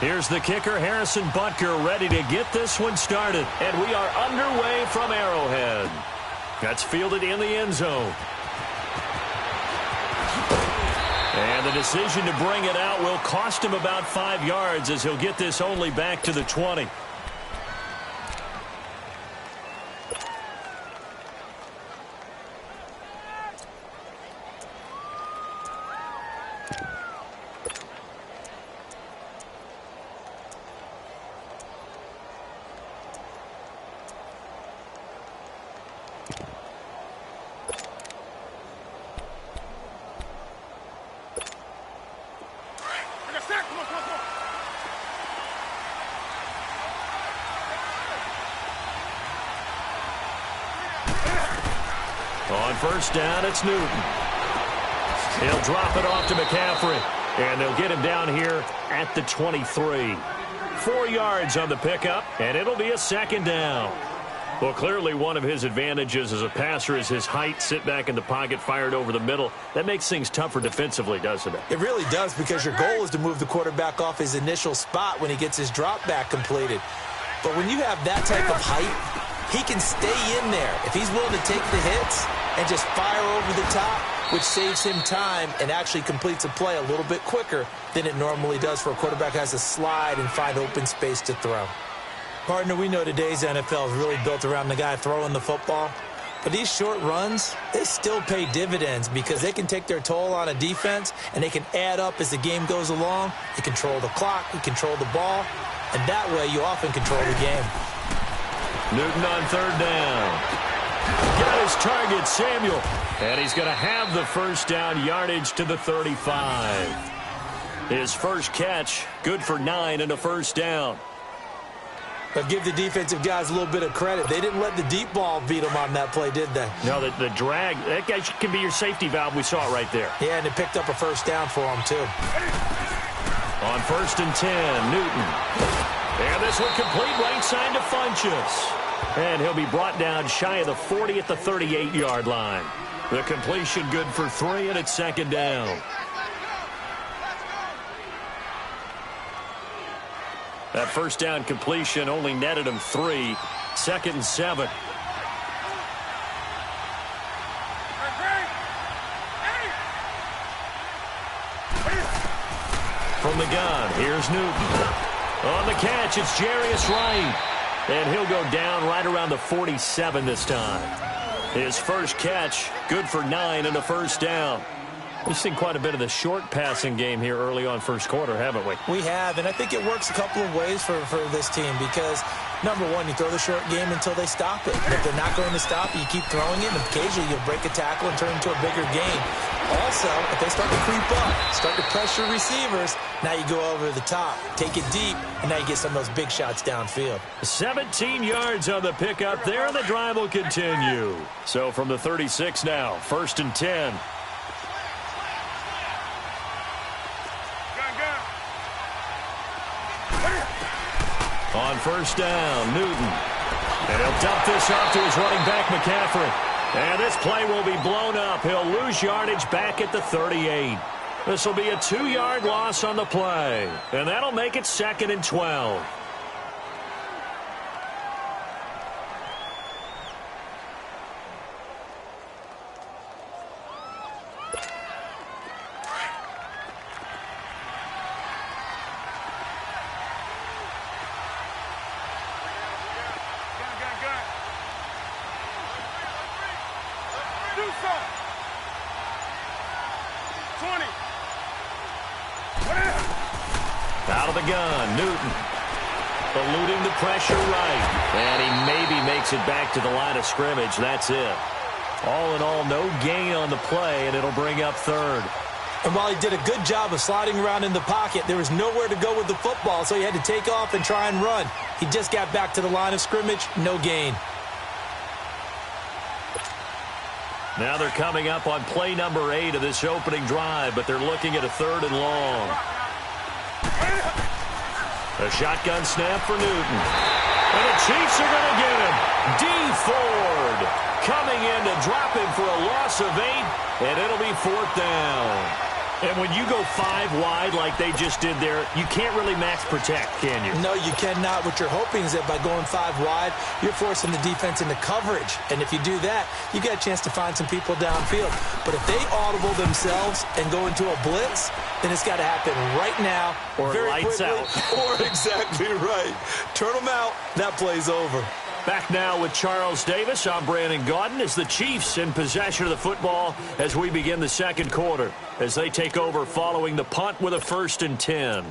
Here's the kicker, Harrison Butker, ready to get this one started. And we are underway from Arrowhead. That's fielded in the end zone. And the decision to bring it out will cost him about 5 yards as he'll get this only back to the 20. On first down, it's Newton. He'll drop it off to McCaffrey, and they'll get him down here at the 23. 4 yards on the pickup, and it'll be a second down. Well, clearly one of his advantages as a passer is his height. Sit back in the pocket, fired over the middle. That makes things tougher defensively, doesn't it? It really does, because your goal is to move the quarterback off his initial spot when he gets his drop back completed. But when you have that type of height, he can stay in there if he's willing to take the hits and just fire over the top, which saves him time and actually completes a play a little bit quicker than it normally does for a quarterback who has to slide and find open space to throw. Partner, we know today's NFL is really built around the guy throwing the football. But these short runs, they still pay dividends because they can take their toll on a defense and they can add up as the game goes along. You control the clock, you control the ball, and that way you often control the game. Newton on third down. Got his target, Samuel. And he's going to have the first down, yardage to the 35. His first catch, good for 9 and a first down. But give the defensive guys a little bit of credit. They didn't let the deep ball beat them on that play, did they? No, the drag, that guy can be your safety valve. We saw it right there. Yeah, and it picked up a first down for him, too. On first and 10, Newton. And this one complete right side to Funchess. And he'll be brought down shy of the 40 at the 38-yard line. The completion good for 3, and it's second down. That first down completion only netted him 3. Second and 7. From the gun, here's Newton. On the catch, it's Jarius Wright. And he'll go down right around the 47 this time. His first catch, good for 9 and a first down. We've seen quite a bit of the short passing game here early on first quarter, haven't we? We have, and I think it works a couple of ways for this team because, number one, you throw the short game until they stop it. And if they're not going to stop it, you keep throwing it, and occasionally you'll break a tackle and turn it into a bigger game. Also, if they start to creep up, start to pressure receivers, now you go over the top, take it deep, and now you get some of those big shots downfield. 17 yards on the pickup there, and the drive will continue. So from the 36 now, first and 10. On first down, Newton. And he'll dump this off to his running back, McCaffrey. And this play will be blown up. He'll lose yardage back at the 38. This will be a 2-yard loss on the play. And that'll make it second and 12. Out of the gun, Newton. Eluding the pressure right. And he maybe makes it back to the line of scrimmage. That's it. All in all, no gain on the play, and it'll bring up third. And while he did a good job of sliding around in the pocket, there was nowhere to go with the football, so he had to take off and try and run. He just got back to the line of scrimmage, no gain. Now they're coming up on play number 8 of this opening drive, but they're looking at a third and long. A shotgun snap for Newton. And the Chiefs are going to get him. D. Ford coming in to drop him for a loss of 8, and it'll be fourth down. And when you go 5 wide like they just did there, you can't really max protect, can you? No, you cannot. What you're hoping is that by going 5 wide, you're forcing the defense into coverage. And if you do that, you get a chance to find some people downfield. But if they audible themselves and go into a blitz, then it's got to happen right now. Or very lights quickly, out. Or exactly right. Turn them out. That play's over. Back now with Charles Davis. I'm Brandon Gaudin as the Chiefs in possession of the football as we begin the second quarter, as they take over following the punt with a 1st and 10.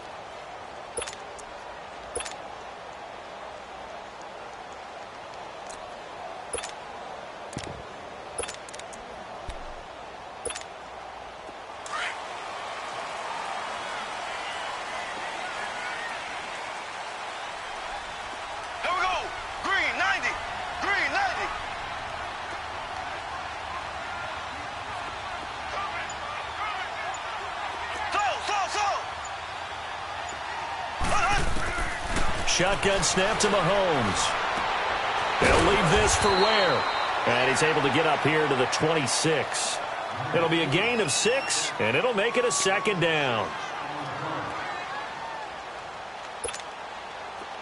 Shotgun snap to Mahomes. He'll leave this for Ware. And he's able to get up here to the 26. It'll be a gain of 6, and it'll make it a 2nd down.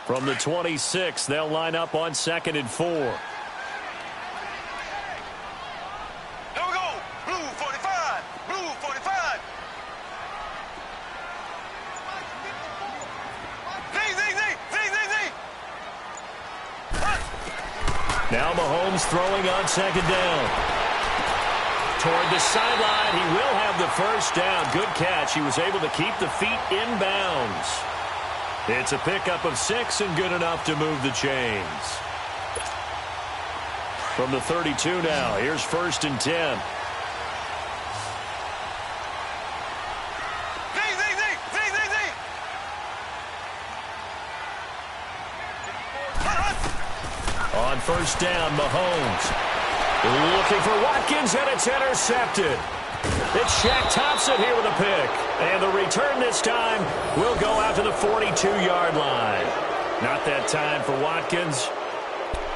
From the 26, they'll line up on 2nd and 4. Now Mahomes throwing on 2nd down. Toward the sideline, he will have the 1st down. Good catch. He was able to keep the feet in bounds. It's a pickup of 6 and good enough to move the chains. From the 32 now, here's 1st and 10. On 1st down, Mahomes looking for Watkins, and it's intercepted. It's Shaq Thompson here with a pick. And the return this time will go out to the 42-yard line. Not that time for Watkins.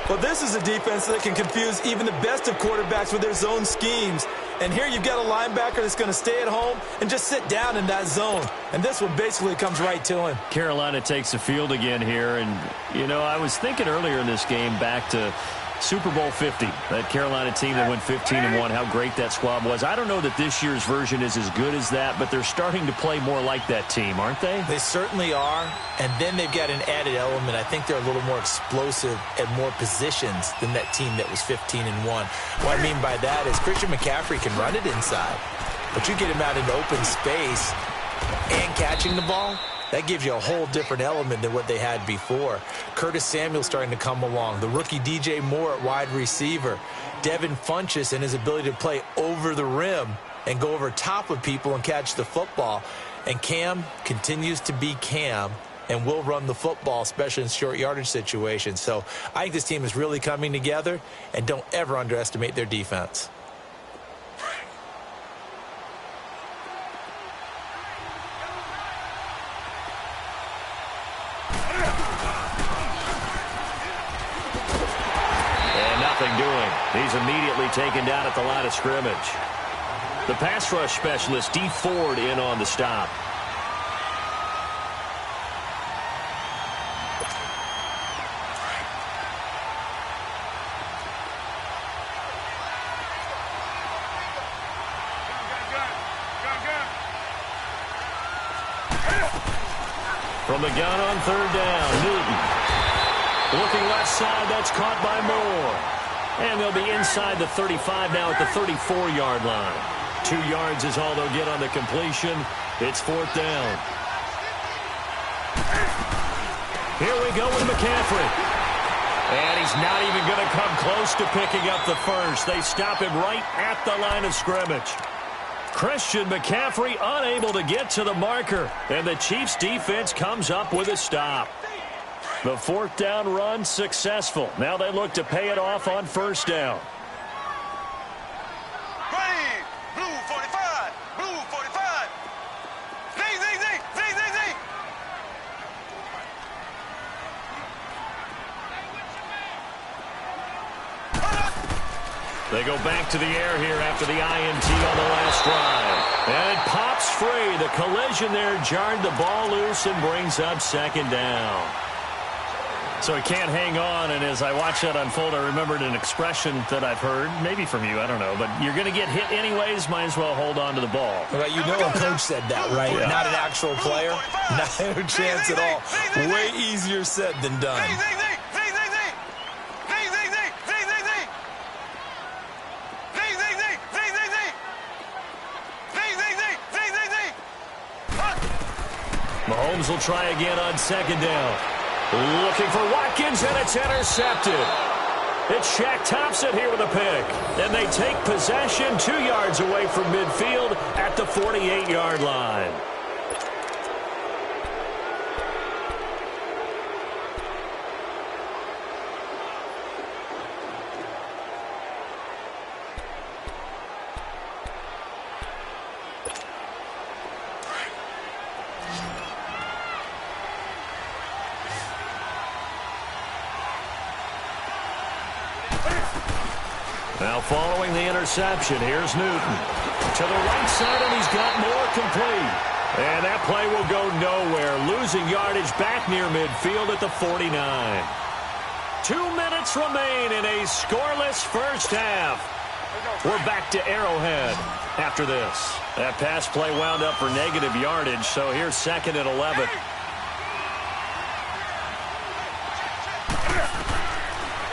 Well, this is a defense that can confuse even the best of quarterbacks with their zone schemes. And here you've got a linebacker that's going to stay at home and just sit down in that zone. And this one basically comes right to him. Carolina takes the field again here. And, you know, I was thinking earlier in this game back to Super Bowl 50, that Carolina team that went 15-1, how great that squad was. I don't know that this year's version is as good as that, but they're starting to play more like that team, aren't they? They certainly are, and then they've got an added element. I think they're a little more explosive at more positions than that team that was 15-1. What I mean by that is Christian McCaffrey can run it inside, but you get him out into open space and catching the ball, that gives you a whole different element than what they had before. Curtis Samuel starting to come along. The rookie DJ Moore at wide receiver. Devin Funchess and his ability to play over the rim and go over top of people and catch the football. And Cam continues to be Cam and will run the football, especially in short yardage situations. So I think this team is really coming together, and don't ever underestimate their defense. He's immediately taken down at the line of scrimmage. The pass rush specialist, D. Ford, in on the stop. From the gun on 3rd down, Newton. Looking left side, that's caught by Moore. And they'll be inside the 35 now at the 34-yard line. 2 yards is all they'll get on the completion. It's 4th down. Here we go with McCaffrey. And he's not even going to come close to picking up the 1st. They stop him right at the line of scrimmage. Christian McCaffrey unable to get to the marker. And the Chiefs defense comes up with a stop. The 4th down run successful. Now they look to pay it off on 1st down. Green, blue 45, blue 45. Z. They go back to the air here after the INT on the last drive. And it pops free. The collision there jarred the ball loose and brings up second down. So he can't hang on, and as I watch that unfold, I remembered an expression that I've heard, maybe from you, I don't know, but you're going to get hit anyways, might as well hold on to the ball. Well, you know a coach said that, right? Yeah. Not an actual player. No chance at all. Way easier said than done. Mahomes will try again on second down. Looking for Watkins, and it's intercepted. It's Shaq Thompson here with a pick. And they take possession 2 yards away from midfield at the 48-yard line. Now following the interception, here's Newton. To the right side, and he's got more complete. And that play will go nowhere, losing yardage back near midfield at the 49. 2 minutes remain in a scoreless first half. We're back to Arrowhead after this. That pass play wound up for negative yardage, so here's second and 11.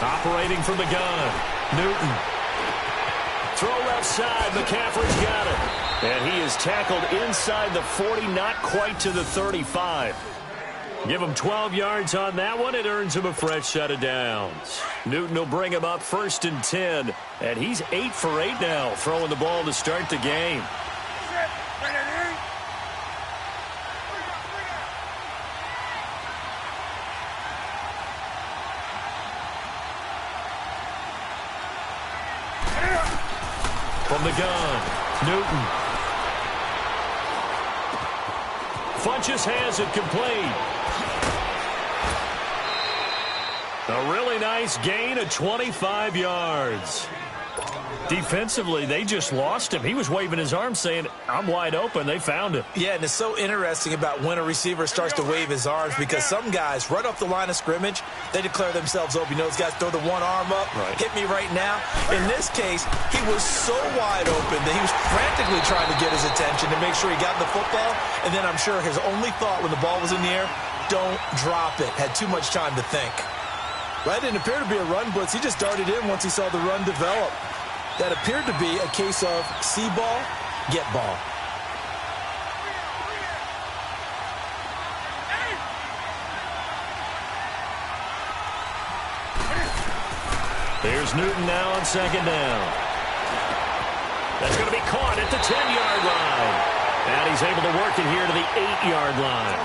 Operating from the gun, Newton. Throw left side, McCaffrey's got it. And he is tackled inside the 40, not quite to the 35. Give him 12 yards on that one. It earns him a fresh set of downs. Newton will bring him up 1st and 10. And he's 8 for 8 now, throwing the ball to start the game. From the gun, Newton. Funches has it complete. A really nice gain of 25 yards. Defensively, they just lost him. He was waving his arms saying, I'm wide open. They found him. Yeah, and it's so interesting about when a receiver starts to wave his arms because some guys, right off the line of scrimmage, they declare themselves open. You know, those guys throw the one arm up, hit me right now. In this case, he was so wide open that he was frantically trying to get his attention to make sure he got the football. And then I'm sure his only thought when the ball was in the air, don't drop it. Had too much time to think. That didn't appear to be a run blitz. He just darted in once he saw the run develop. That appeared to be a case of see ball, get ball. Here's Newton now on second down. That's going to be caught at the 10-yard line. And he's able to work it here to the 8-yard line.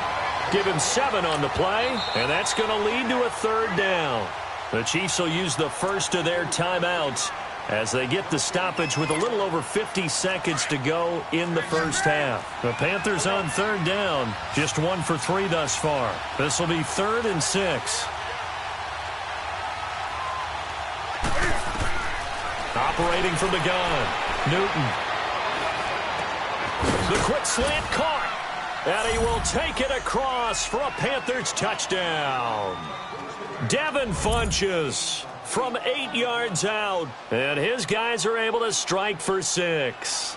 Give him 7 on the play, and that's going to lead to a 3rd down. The Chiefs will use the first of their timeouts as they get the stoppage with a little over 50 seconds to go in the first half. The Panthers on 3rd down, just 1 for 3 thus far. This will be 3rd and 6. Operating from the gun, Newton. The quick slant caught, and he will take it across for a Panthers touchdown. Devin Funches from 8 yards out, and his guys are able to strike for 6.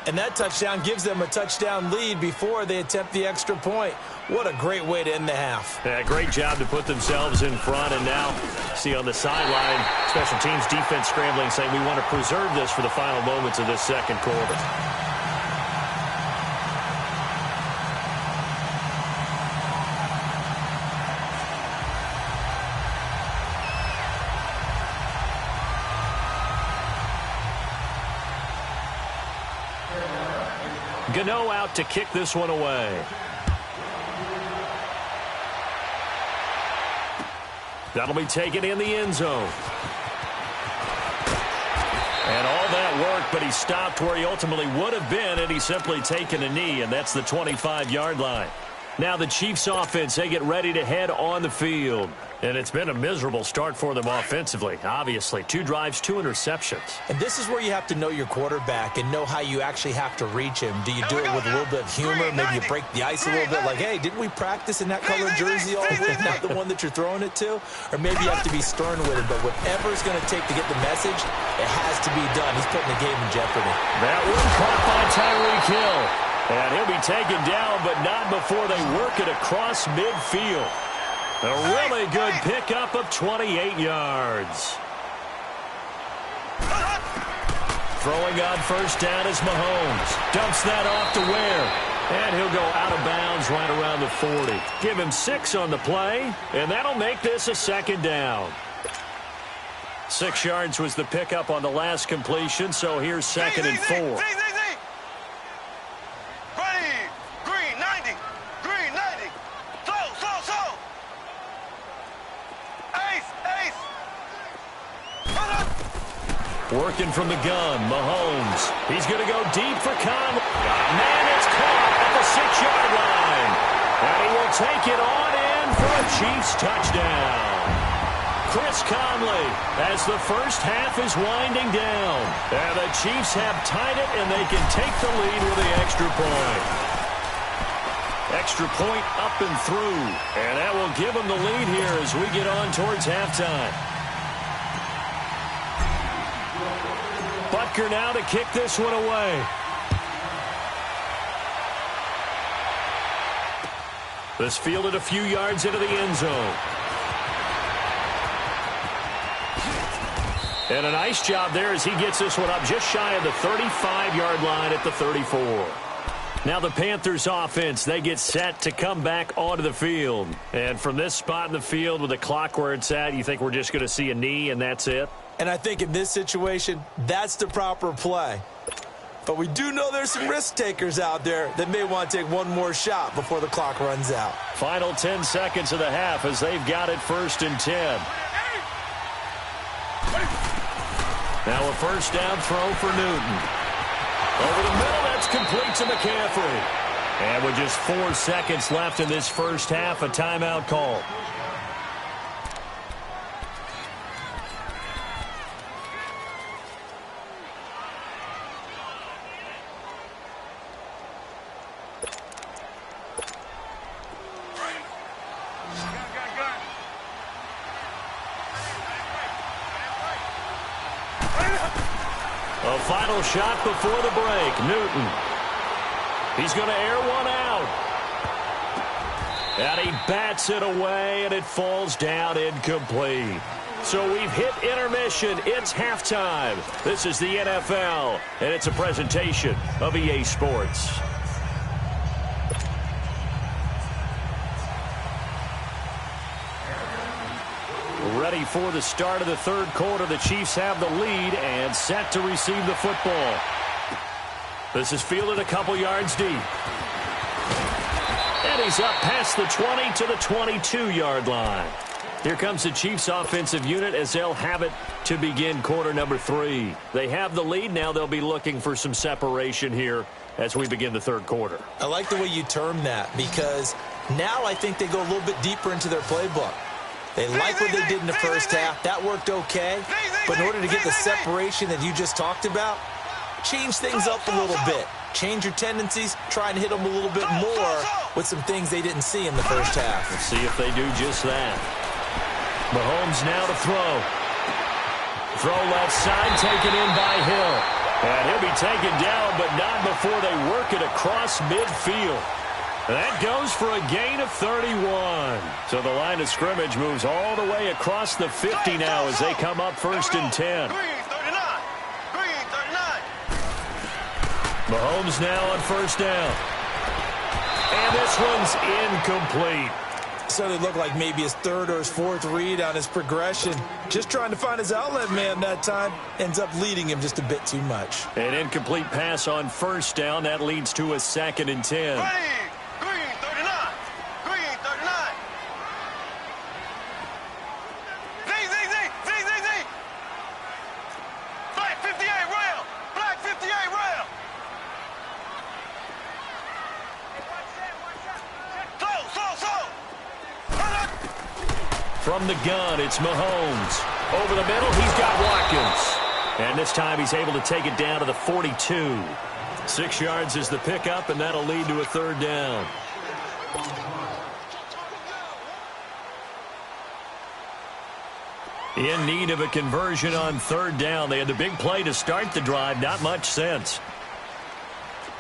And that touchdown gives them a touchdown lead before they attempt the extra point. What a great way to end the half. Yeah, great job to put themselves in front, and now see on the sideline, special teams defense scrambling, saying we want to preserve this for the final moments of this second quarter. Gano out to kick this one away. That'll be taken in the end zone. And all that work, but he stopped where he ultimately would have been, and he's simply taken a knee, and that's the 25-yard line. Now the Chiefs offense, they get ready to head on the field. And it's been a miserable start for them offensively, obviously. 2 drives, 2 interceptions. And this is where you have to know your quarterback and know how you actually have to reach him. Do you do it with a little bit of humor? Maybe you break the ice a little bit, like, hey, didn't we practice in that color jersey all week, not the one that you're throwing it to? Or maybe you have to be stern with him, but whatever it's going to take to get the message, it has to be done. He's putting the game in jeopardy. That one caught by Tyreek Hill. And he'll be taken down, but not before they work it across midfield. A really good pickup of 28 yards. Throwing on first down is Mahomes. Dumps that off to Ware. And he'll go out of bounds right around the 40. Give him 6 on the play, and that'll make this a second down. 6 yards was the pickup on the last completion, so here's 2nd and 4. Working from the gun, Mahomes. He's going to go deep for Conley. Man, it's caught at the 6-yard line. And he will take it on in for a Chiefs touchdown. Chris Conley, as the first half is winding down. And the Chiefs have tied it, and they can take the lead with the extra point. Extra point up and through. And that will give them the lead here as we get on towards halftime. Butker now to kick this one away. This fielded a few yards into the end zone. And a nice job there as he gets this one up just shy of the 35-yard line at the 34. Now the Panthers offense, they get set to come back onto the field. And from this spot in the field with the clock where it's at, you think we're just going to see a knee and that's it? And I think in this situation, that's the proper play. But we do know there's some risk takers out there that may want to take one more shot before the clock runs out. Final 10 seconds of the half as they've got it 1st and 10. Now a first down throw for Newton. Over the middle, that's complete to McCaffrey. And with just 4 seconds left in this first half, a timeout call. A final shot before the break. Newton. He's going to air one out. And he bats it away, and it falls down incomplete. So we've hit intermission. It's halftime. This is the NFL, and it's a presentation of EA Sports. Ready for the start of the third quarter. The Chiefs have the lead and set to receive the football. This is fielded a couple yards deep. And he's up past the 20 to the 22-yard line. Here comes the Chiefs offensive unit as they'll have it to begin quarter number 3. They have the lead. Now they'll be looking for some separation here as we begin the third quarter. I like the way you term that because now I think they go a little bit deeper into their playbook. They like what they did in the first half. That worked okay. But in order to get the separation that you just talked about, change things up a little bit. Change your tendencies. Try and hit them a little bit more with some things they didn't see in the first half. Let's see if they do just that. Mahomes now to throw. Throw left side, taken in by Hill. And he'll be taken down, but not before they work it across midfield. That goes for a gain of 31. So the line of scrimmage moves all the way across the 50 now as they come up 1st and 10. Mahomes now on first down. And this one's incomplete. So it looked like maybe his 3rd or his 4th read on his progression. Just trying to find his outlet man that time. Ends up leading him just a bit too much. An incomplete pass on first down. That leads to a 2nd and 10. From the gun, it's Mahomes. Over the middle, he's got Watkins. And this time he's able to take it down to the 42. 6 yards is the pickup, and that'll lead to a third down. In need of a conversion on third down. They had the big play to start the drive. Not much sense.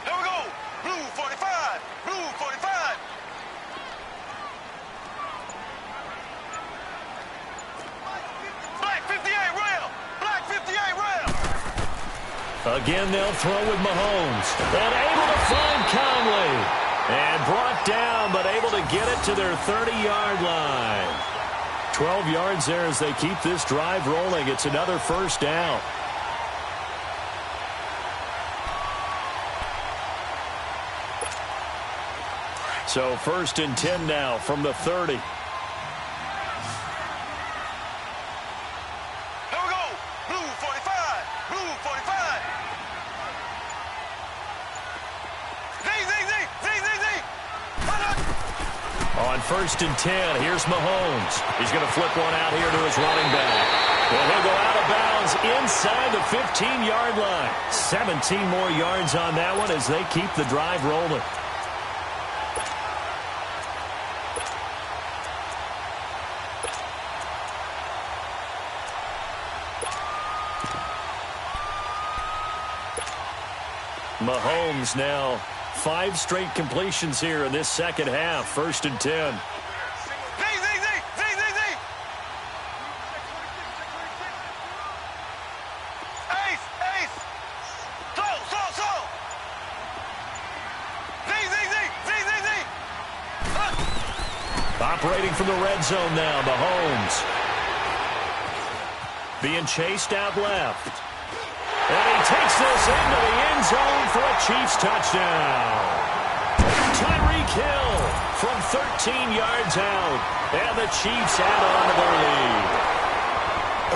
Here we go. Blue 45. Blue 45. Black 58 rail. Black 58 rail. Again, they'll throw with Mahomes. And able to find Conley. And brought down, but able to get it to their 30-yard line. 12 yards there as they keep this drive rolling. It's another first down. So 1st and 10 now from the 30. Here we go. Blue 45. Blue 45. Z. On 1st and 10, here's Mahomes. He's going to flip one out here to his running back. And he'll go out of bounds inside the 15-yard line. 17 more yards on that one as they keep the drive rolling. Mahomes now 5 straight completions here in this second half. 1st and 10. Z. Ace. Slow. Z. Operating from the red zone now, Mahomes. Being chased out left. And he takes this into the end zone for a Chiefs touchdown. Tyreek Hill from 13 yards out. And the Chiefs add on to their lead.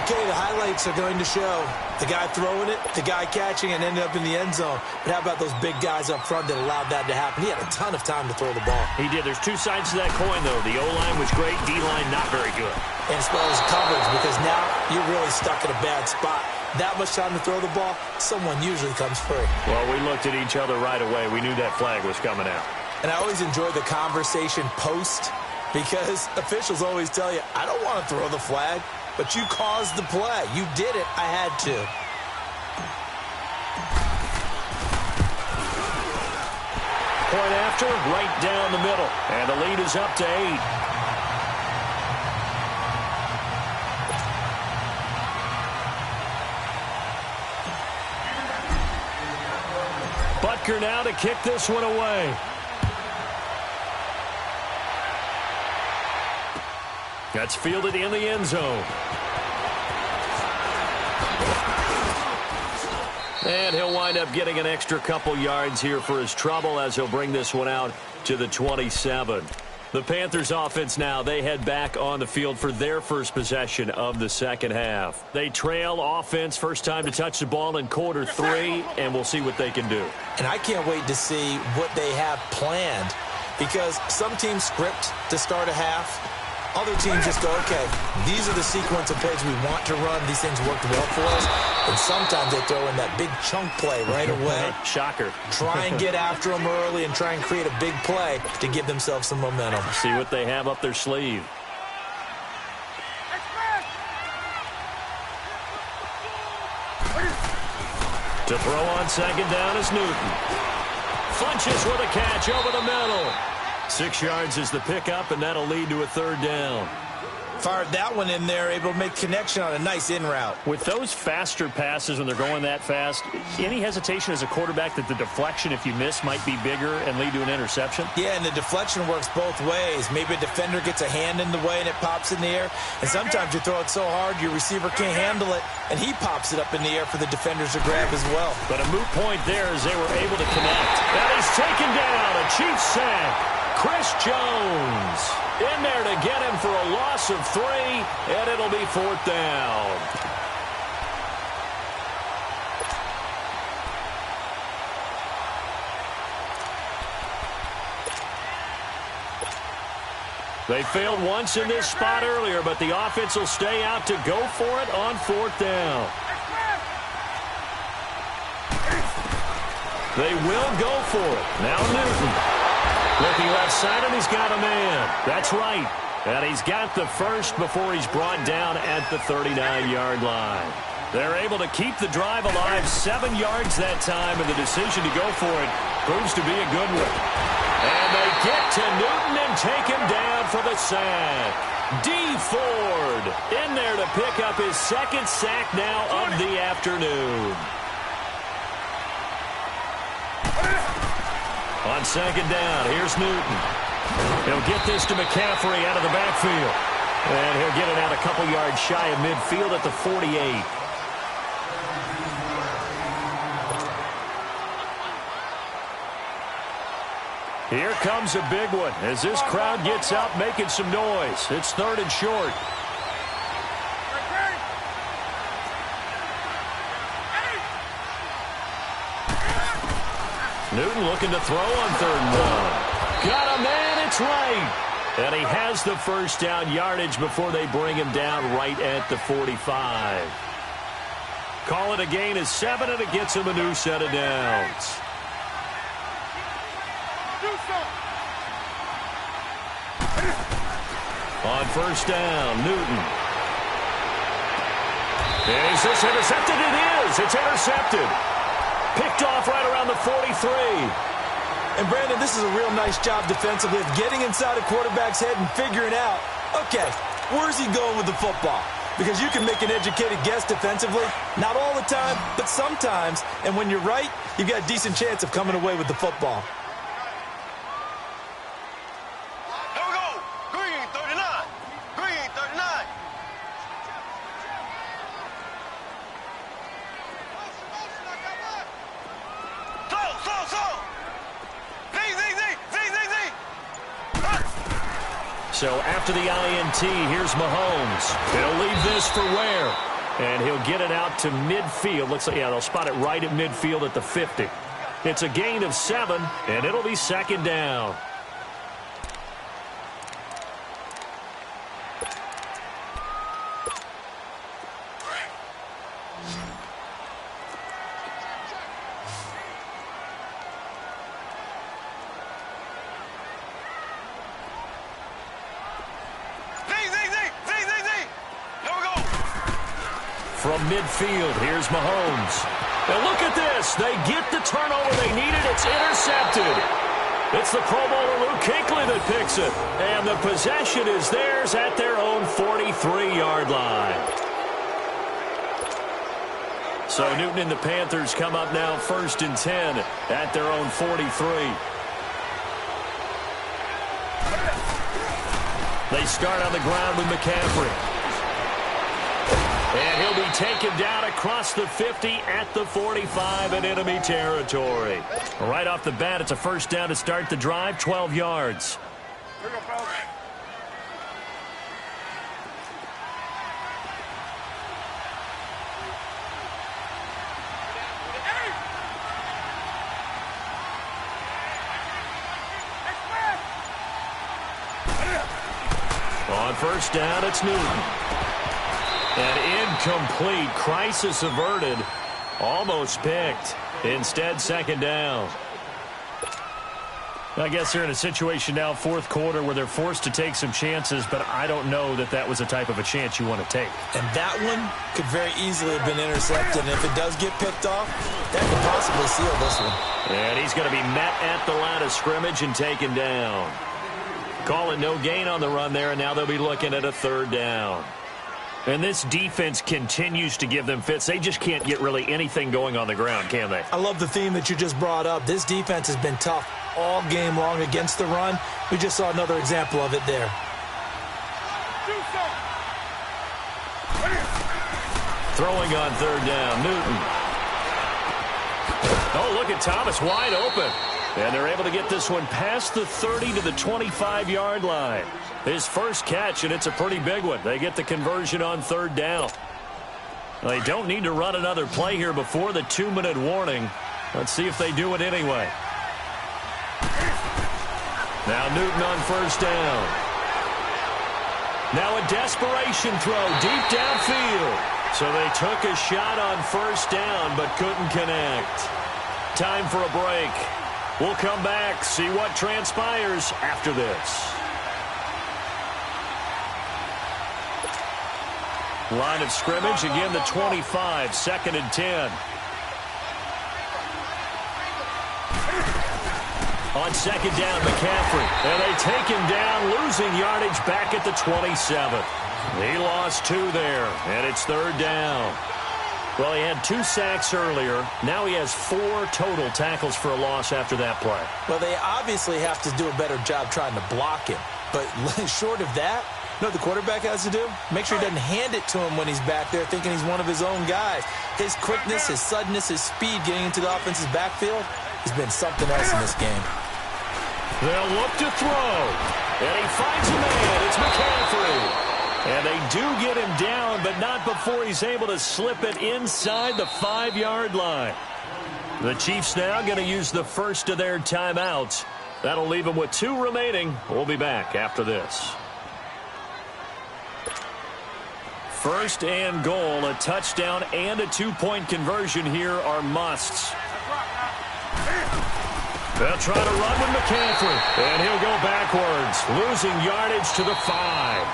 Okay, the highlights are going to show the guy throwing it, the guy catching, and ended up in the end zone. But how about those big guys up front that allowed that to happen? He had a ton of time to throw the ball. He did. There's 2 sides to that coin, though. The O-line was great. D-line not very good. And as well as coverage, because now you're really stuck in a bad spot. That much time to throw the ball, someone usually comes free. Well, we looked at each other right away. We knew that flag was coming out. And I always enjoy the conversation post, because officials always tell you, I don't want to throw the flag, but you caused the play. You did it. I had to. Point after, right down the middle. And the lead is up to 8. Butker now to kick this one away. That's fielded in the end zone. And he'll wind up getting an extra couple yards here for his trouble as he'll bring this one out to the 27. The Panthers offense now, they head back on the field for their first possession of the second half. They trail offense, first time to touch the ball in quarter 3, and we'll see what they can do. And I can't wait to see what they have planned, because some teams script to start a half. Other teams just go, okay, these are the sequence of plays we want to run. These things worked well for us. And sometimes they throw in that big chunk play right away. Shocker. Try and get after them early and try and create a big play to give themselves some momentum. See what they have up their sleeve. To throw on second down is Newton. Funches with a catch over the middle. 6 yards is the pickup, and that'll lead to a third down. Fired that one in there, able to make connection on a nice in route. With those faster passes when they're going that fast, any hesitation as a quarterback that the deflection, if you miss, might be bigger and lead to an interception? Yeah, and the deflection works both ways. Maybe a defender gets a hand in the way and it pops in the air. And sometimes you throw it so hard your receiver can't handle it, and he pops it up in the air for the defenders to grab as well. But a moot point there as they were able to connect. That is taken down. A Chiefs sack. Chris Jones in there to get him for a loss of 3, and it'll be 4th down. They failed once in this spot earlier, but the offense will stay out to go for it on 4th down. They will go for it. Now Newton. Looking left side, and he's got a man. That's right. And he's got the first before he's brought down at the 39-yard line. They're able to keep the drive alive, 7 yards that time, and the decision to go for it proves to be a good one. And they get to Newton and take him down for the sack. D. Ford in there to pick up his 2nd sack now of the afternoon. On 2nd down, here's Newton. He'll get this to McCaffrey out of the backfield. And he'll get it out a couple yards shy of midfield at the 48. Here comes a big one as this crowd gets out making some noise. It's 3rd and short. Newton looking to throw on 3rd and 1. Got a man, it's right. And he has the first down yardage before they bring him down right at the 45. Call it a gain of 7, and it gets him a new set of downs. On 1st down, Newton. Is this intercepted? It is. It's intercepted. Picked off right around the 43. And, Brandon, this is a real nice job defensively of getting inside a quarterback's head and figuring out, okay, where's he going with the football? Because you can make an educated guess defensively. Not all the time, but sometimes. And when you're right, you've got a decent chance of coming away with the football. Here we go. Green 39. Green 39. Slow. So after the INT, here's Mahomes. He'll leave this for Ware. And he'll get it out to midfield. Looks like, yeah, they'll spot it right at midfield at the 50. It's a gain of 7, and it'll be 2nd down. From midfield, here's Mahomes. And look at this. They get the turnover they needed. It's intercepted. It's the Pro Bowler Luke Kuechly that picks it. And the possession is theirs at their own 43-yard line. So Newton and the Panthers come up now 1st and 10 at their own 43. They start on the ground with McCaffrey. And he'll be taken down across the 50 at the 45 in enemy territory. Right off the bat, it's a 1st down to start the drive, 12 yards. Here we go, fellas. On 1st down, it's Newton. An incomplete, crisis averted, almost picked. Instead, 2nd down. I guess they're in a situation now, 4th quarter, where they're forced to take some chances, but I don't know that that was the type of a chance you want to take. And that one could very easily have been intercepted, and if it does get picked off, that could possibly seal this one. And he's going to be met at the line of scrimmage and taken down. Call it no gain on the run there, and now they'll be looking at a 3rd down. And this defense continues to give them fits. They just can't get really anything going on the ground, can they? I love the theme that you just brought up. This defense has been tough all game long against the run. We just saw another example of it there. Throwing on 3rd down, Newton. Oh, look at Thomas wide open. And they're able to get this one past the 30 to the 25-yard line. His first catch, and it's a pretty big one. They get the conversion on 3rd down. They don't need to run another play here before the 2-minute warning. Let's see if they do it anyway. Now Newton on 1st down. Now a desperation throw deep downfield. So they took a shot on first down but couldn't connect. Time for a break. We'll come back, see what transpires after this. Line of scrimmage, again the 25, 2nd and 10. On 2nd down, McCaffrey. And they take him down, losing yardage back at the 27. He lost 2 there, and it's 3rd down. Well, he had 2 sacks earlier. Now he has 4 total tackles for a loss after that play. Well, they obviously have to do a better job trying to block him. But short of that, you know what the quarterback has to do? Make sure he doesn't hand it to him when he's back there thinking he's one of his own guys. His quickness, his suddenness, his speed getting into the offense's backfield has been something else in this game. They'll look to throw. And he finds a man. It's McCaffrey. And they do get him down, but not before he's able to slip it inside the 5-yard line. The Chiefs now going to use the first of their timeouts. That'll leave them with 2 remaining. We'll be back after this. 1st and goal, a touchdown and a 2-point conversion here are musts. They'll try to run with McCaffrey, and he'll go backwards, losing yardage to the 5.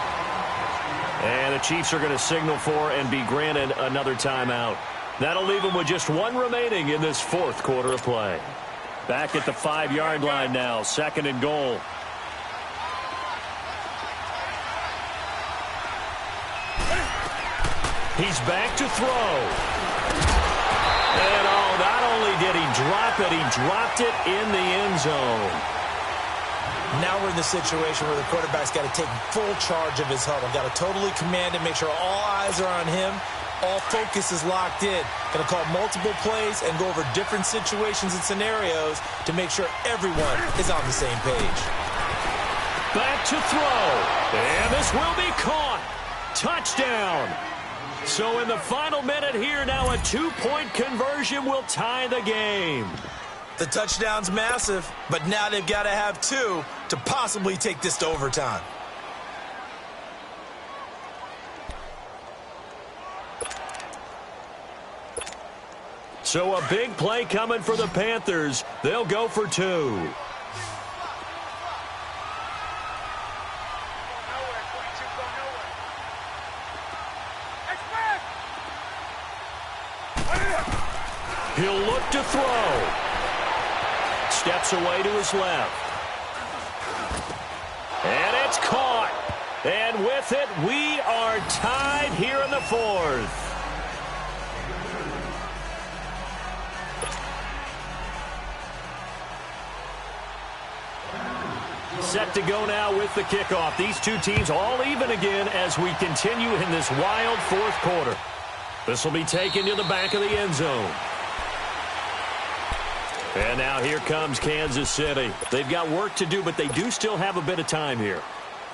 And the Chiefs are going to signal for and be granted another timeout. That'll leave them with just 1 remaining in this 4th quarter of play. Back at the 5-yard line now, 2nd and goal. He's back to throw. And not only did he drop it, he dropped it in the end zone. Now we're in the situation where the quarterback's got to take full charge of his huddle. Got to totally command it, make sure all eyes are on him. All focus is locked in. Going to call multiple plays and go over different situations and scenarios to make sure everyone is on the same page. Back to throw. And this will be caught. Touchdown. So in the final minute here, now a 2-point conversion will tie the game. The touchdown's massive, but now they've got to have 2 to possibly take this to overtime. So a big play coming for the Panthers. They'll go for 2. He'll look to throw. Steps away to his left. And it's caught. And with it, we are tied here in the 4th. Set to go now with the kickoff. These 2 teams all even again as we continue in this wild 4th quarter. This will be taken to the back of the end zone. And now here comes Kansas City. They've got work to do, but they do still have a bit of time here.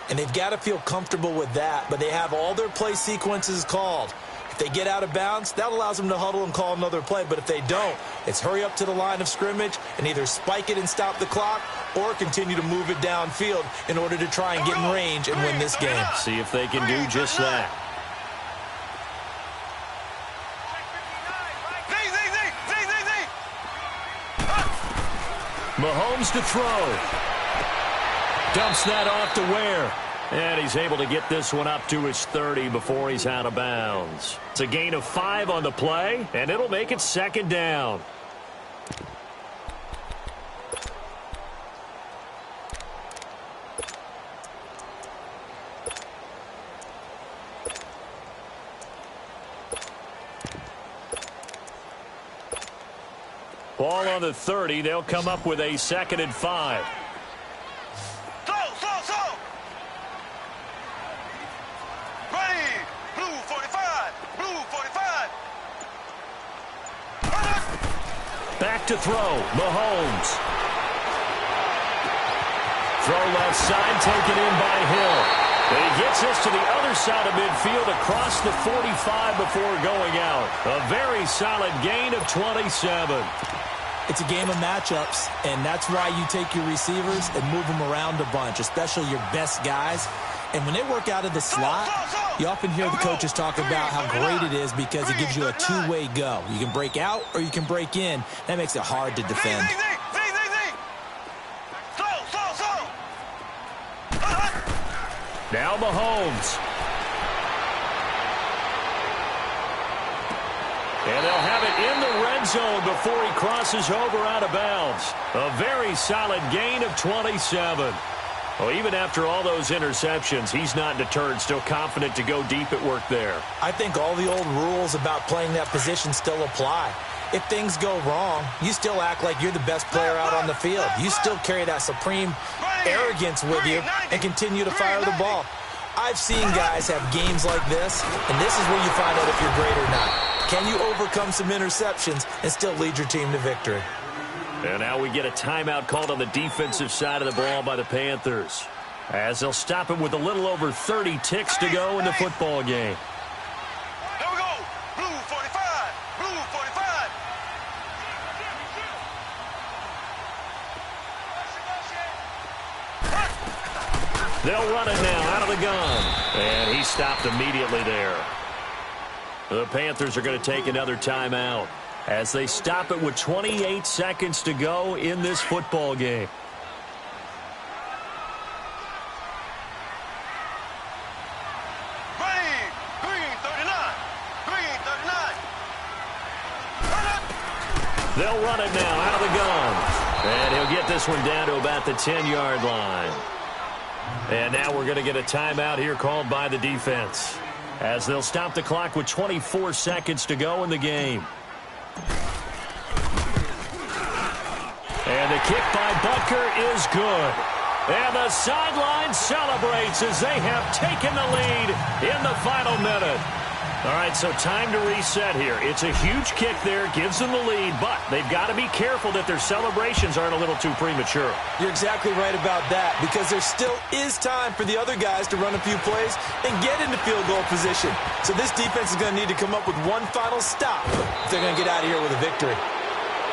And they've got to feel comfortable with that, but they have all their play sequences called. If they get out of bounds, that allows them to huddle and call another play. But if they don't, it's hurry up to the line of scrimmage and either spike it and stop the clock or continue to move it downfield in order to try and get in range and win this game. See if they can do just that. Mahomes to throw. Dumps that off to Ware. And he's able to get this one up to his 30 before he's out of bounds. It's a gain of 5 on the play, and it'll make it 2nd down. Ball on the 30. They'll come up with a 2nd and 5. Slow. Ready. Blue 45. Blue 45. Back to throw. Mahomes. Throw left side, taken in by Hill. And he gets this to the other side of midfield across the 45 before going out. A very solid gain of 27. It's a game of matchups, and that's why you take your receivers and move them around a bunch, especially your best guys. And when they work out of the slot, you often hear the coaches talk about how great it is because it gives you a two-way go. You can break out or you can break in. That makes it hard to defend. Now Mahomes. And they'll have it in the red zone before he crosses over out of bounds. A very solid gain of 27. Well, even after all those interceptions, he's not deterred, still confident to go deep at work there. I think all the old rules about playing that position still apply. If things go wrong, you still act like you're the best player out on the field. You still carry that supreme arrogance with you and continue to fire the ball. I've seen guys have games like this, and this is where you find out if you're great or not. Can you overcome some interceptions and still lead your team to victory? And now we get a timeout called on the defensive side of the ball by the Panthers, as they'll stop it with a little over 30 ticks to go in the football game. Here we go. Blue 45. Blue 45. They'll run it now out of the gun. And he stopped immediately there. The Panthers are going to take another timeout as they stop it with 28 seconds to go in this football game. Green 39. Green 39. They'll run it now out of the gun. And he'll get this one down to about the 10-yard line. And now we're going to get a timeout here called by the defense, as they'll stop the clock with 24 seconds to go in the game. And the kick by Butker is good. And the sideline celebrates as they have taken the lead in the final minute. All right, so time to reset here. It's a huge kick there, gives them the lead, but they've got to be careful that their celebrations aren't a little too premature. You're exactly right about that, because there still is time for the other guys to run a few plays and get into field goal position. So this defense is going to need to come up with one final stop if they're going to get out of here with a victory.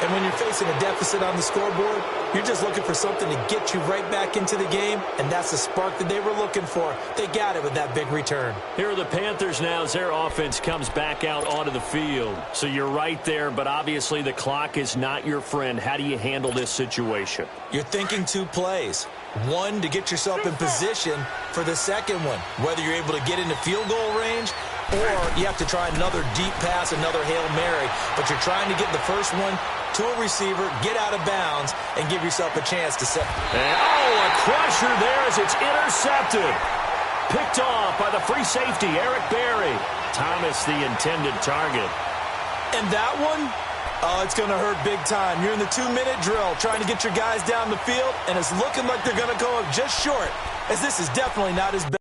And when you're facing a deficit on the scoreboard, you're just looking for something to get you right back into the game, and that's the spark that they were looking for. They got it with that big return. Here are the Panthers now as their offense comes back out onto the field. So you're right there, but obviously the clock is not your friend. How do you handle this situation? You're thinking two plays. One, to get yourself in position for the second one, whether you're able to get into field goal range or you have to try another deep pass, another Hail Mary, but you're trying to get the first one to a receiver, get out of bounds, and give yourself a chance to set. And, a crusher there as it's intercepted. Picked off by the free safety, Eric Berry. Thomas, the intended target. And that one, it's going to hurt big time. You're in the 2-minute drill trying to get your guys down the field, and it's looking like they're going to come up just short, as this is definitely not his best.